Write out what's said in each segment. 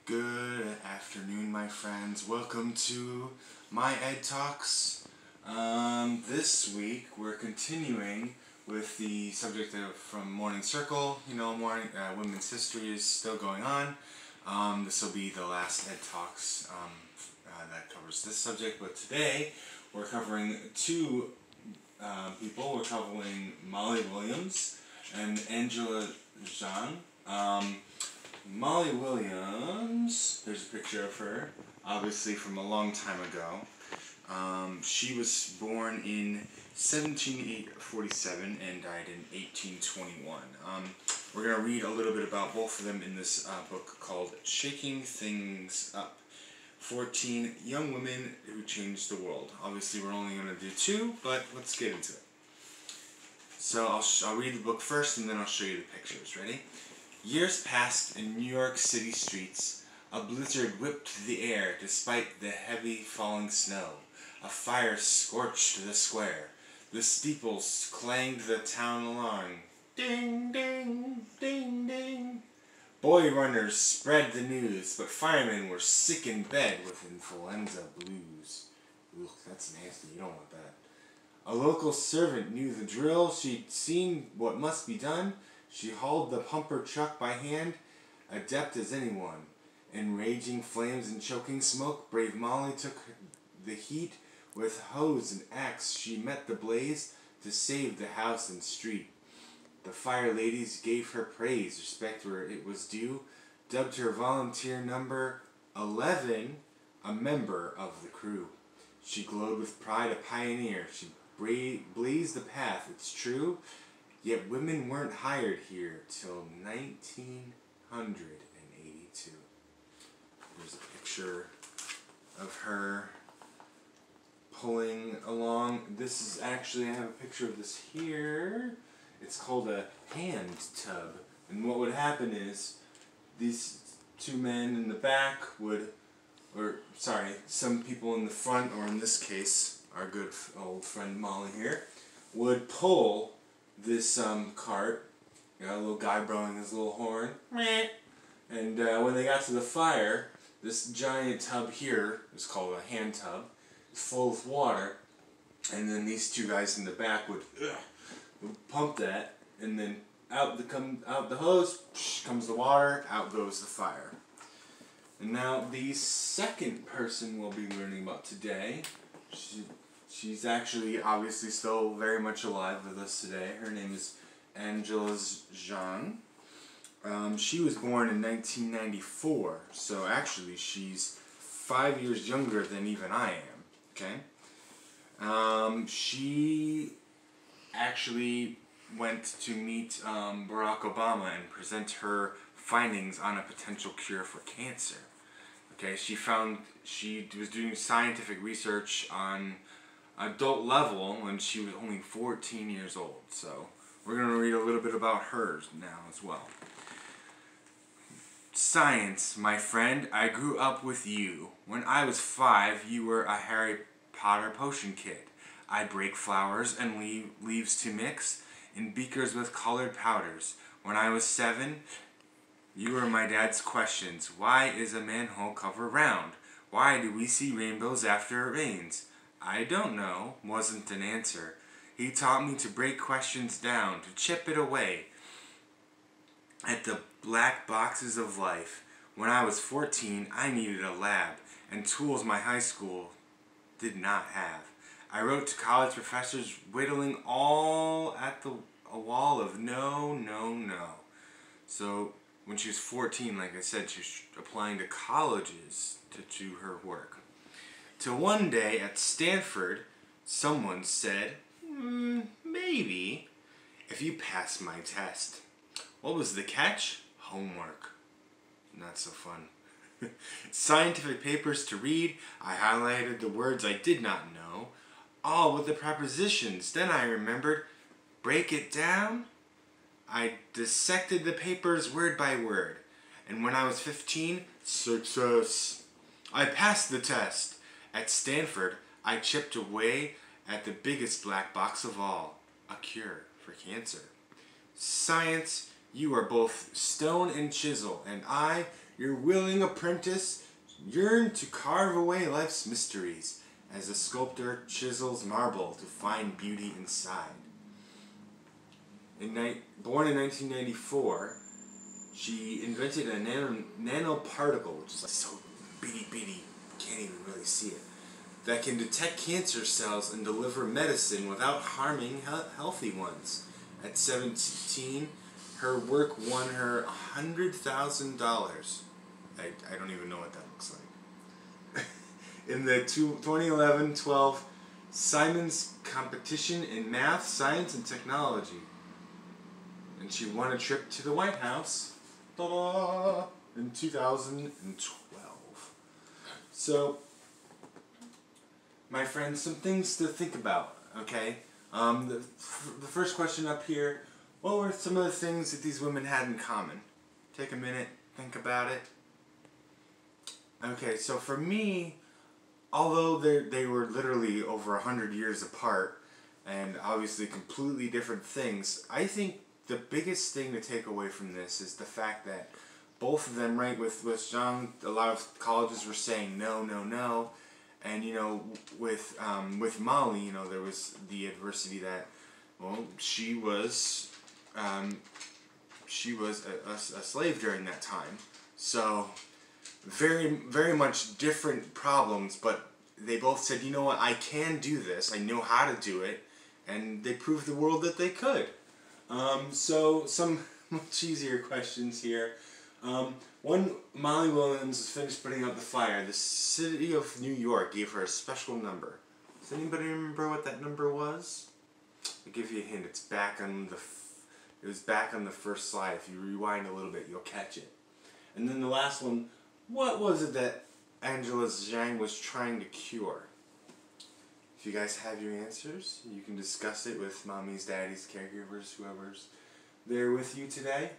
Good afternoon, my friends. Welcome to my Ed Talks. This week we're continuing with the subject from Morning Circle. Women's history is still going on. This will be the last Ed Talks that covers this subject, but today we're covering two people. We're covering Molly Williams and Angela Zhang. Molly Williams, there's a picture of her, obviously from a long time ago. She was born in 1747 and died in 1821. We're going to read a little bit about both of them in this book called Shaking Things Up. 14 Young Women Who Changed the World. Obviously we're only going to do two, but let's get into it. So I'll read the book first and then I'll show you the pictures. Ready? Years passed in New York City streets. A blizzard whipped the air despite the heavy falling snow. A fire scorched the square. The steeples clanged the town alarm. Ding, ding, ding, ding. Boy runners spread the news, but firemen were sick in bed with influenza blues. Ugh, that's nasty. You don't want that. A local servant knew the drill. She'd seen what must be done. She hauled the pumper truck by hand, adept as anyone. In raging flames and choking smoke, brave Molly took the heat. With hose and axe, she met the blaze to save the house and street. The fire ladies gave her praise, respect where it was due, dubbed her volunteer number 11 a member of the crew. She glowed with pride, a pioneer. She blazed the path, it's true. Yet women weren't hired here till 1982. There's a picture of her pulling along. This is actually, I have a picture of this here. It's called a hand tub. And what would happen is these two men in the back would, some people in the front, or in this case, our good old friend Molly here, would pull this cart. You got a little guy blowing his little horn. And when they got to the fire, this giant tub here is called a hand tub. It's full of water. And then these two guys in the back would pump that. And then out the hose comes the water, out goes the fire. And now the second person we'll be learning about today, she's actually obviously still very much alive with us today. Her name is Angela Zhang. She was born in 1994, so actually she's 5 years younger than even I am. Okay. She actually went to meet Barack Obama and present her findings on a potential cure for cancer. Okay, she was doing scientific research on adult level when she was only 14 years old. So we're going to read a little bit about hers now as well. Science, my friend, I grew up with you. When I was 5, you were a Harry Potter potion kid. I'd break flowers and leaves to mix in beakers with colored powders. When I was 7, you were my dad's questions. Why is a manhole cover round? Why do we see rainbows after it rains? I don't know, wasn't an answer. He taught me to break questions down, to chip it away at the black boxes of life. When I was 14, I needed a lab and tools my high school did not have. I wrote to college professors, whittling all at a wall of no, no, no. So when she was 14, like I said, she was applying to colleges to do her work. Till one day at Stanford, someone said, maybe, if you pass my test. What was the catch? Homework. Not so fun. Scientific papers to read. I highlighted the words I did not know, all with the prepositions. Then I remembered, break it down. I dissected the papers word by word. And when I was 15, success. I passed the test. At Stanford, I chipped away at the biggest black box of all, a cure for cancer. Science, You are both stone and chisel, and I, your willing apprentice, yearn to carve away life's mysteries as a sculptor chisels marble to find beauty inside. Born in 1994, she invented a nanoparticle, which is like so bitty, can't even really see it, that can detect cancer cells and deliver medicine without harming healthy ones. At 17, her work won her $100,000. I don't even know what that looks like. In the 2011-12 Simon's Competition in Math, Science, and Technology. And she won a trip to the White House in 2012. So, my friends, some things to think about, okay? The first question up here, what were some of the things that these women had in common? Take a minute, think about it. Okay, so for me, although they were literally over 100 years apart, and obviously completely different things, I think the biggest thing to take away from this is the fact that both of them, right, with Zhang, a lot of colleges were saying no, and with Molly, there was the adversity that, well, she was a slave during that time, so very much different problems, but they both said, you know what, I can do this, I know how to do it, and they proved the world that they could. So some much easier questions here. When Molly Williams was finished putting out the fire, the city of New York gave her a special number. Does anybody remember what that number was? I'll give you a hint. It was back on the first slide. If you rewind a little bit, you'll catch it. And then the last one, what was it that Angela Zhang was trying to cure? If you guys have your answers, you can discuss it with mommies, daddies, caregivers, whoever's there with you today.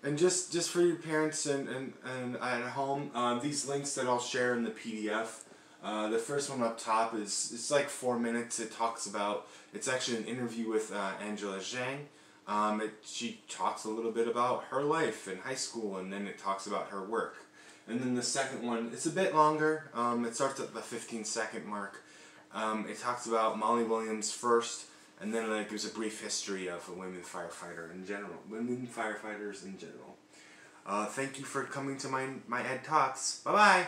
And just for your parents and at home, these links that I'll share in the PDF. The first one up top it's like 4 minutes. It's actually an interview with Angela Zhang. She talks a little bit about her life in high school, and then it talks about her work. And then the second one, it's a bit longer. It starts at the 15-second mark. It talks about Molly Williams first, and then it gives a brief history of a women firefighters in general. Thank you for coming to my Ed Talks. Bye-bye!